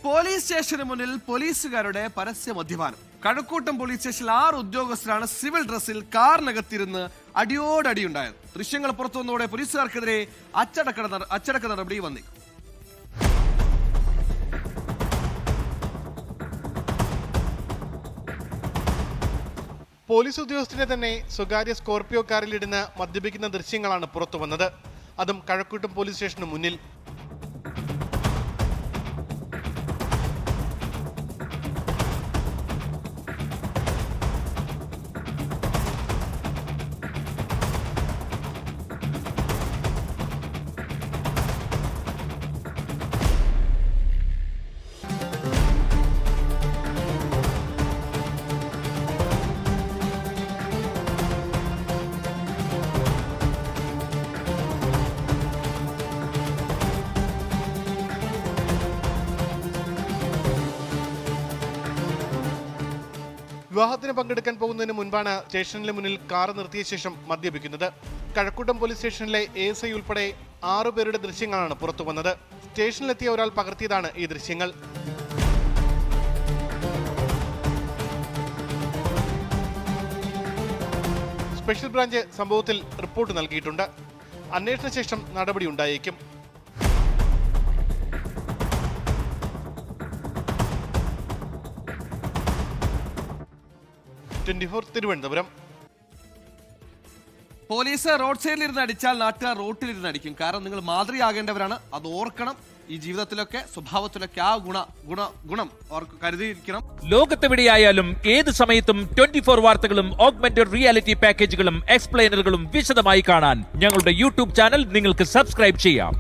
Police സ്റ്റേഷന് മുന്നിൽ പോലീസുകാരുടെ പരസ്യ മദ്യപാനം. കഴക്കൂട്ടം പോലീസ് സ്റ്റേഷനിൽ 6 ഉദ്യോഗസ്ഥരാണ് സിവിൽ ഡ്രസ്സിൽ കാറിനകത്തിരുന്ന് അടിയോടടിയുണ്ടായത്. ദൃശ്യങ്ങൾ പുറത്തു വന്നതോടെ പോലീസുകാർക്കെതിരെ അച്ചടക്ക നടപടി വന്നേക്കും. പോലീസ് ഉദ്യോഗസ്ഥരെ തന്നെ സ്വകാര്യ സ്കോർപിയോ കാറിലിടുന്ന് മദ്യപിക്കുന്ന ദൃശ്യങ്ങളാണ് പുറത്തു വന്നത്. അതും കഴക്കൂട്ടം പോലീസ് സ്റ്റേഷന് മുന്നിൽ. വിവാഹത്തിന് പങ്കെടുക്കാൻ പോകുന്നതിന് മുൻപാണ് സ്റ്റേഷനിലെ മുന്നിൽ കാർ നിർത്തിയ ശേഷം മദ്യപിക്കുന്നത്. കഴക്കൂട്ടം പോലീസ് സ്റ്റേഷനിലെ ASI ഉൾപ്പെടെ 6 പേരുടെ ദൃശ്യങ്ങളാണ് പുറത്തു വന്നത്. സ്റ്റേഷനിലെത്തിയ ഒരാൾ പകർത്തിയതാണ് ഈ ദൃശ്യങ്ങൾ. സ്പെഷ്യൽ ബ്രാഞ്ച് സംഭവത്തിൽ റിപ്പോർട്ട് നൽകിയിട്ടുണ്ട്. അന്വേഷണ ശേഷം നടപടി ഉണ്ടായേക്കും. തിരുവനന്തപുരം. പോലീസ് റോഡ് സൈഡിലിരുന്ന് അടിച്ചാൽ നാട്ടുകാർ റോട്ടിലിരുന്ന് അടിക്കും. കാരണം നിങ്ങൾ മാതൃകയാകേണ്ടവരാണ്, അത് ഓർക്കണം. ഈ ജീവിതത്തിലൊക്കെ സ്വഭാവത്തിലൊക്കെ ആ ഗുണം അവർക്ക് കരുതിയിരിക്കണം. ലോകത്തെവിടെയായാലും ഏത് സമയത്തും 24 വാർത്തകളും ഓഗ്മെന്റഡ് റിയാലിറ്റി പാക്കേജുകളും എക്സ്പ്ലെയിനറുകളും വിശദമായി കാണാൻ ഞങ്ങളുടെ YouTube ചാനൽ നിങ്ങൾക്ക് സബ്സ്ക്രൈബ് ചെയ്യാം.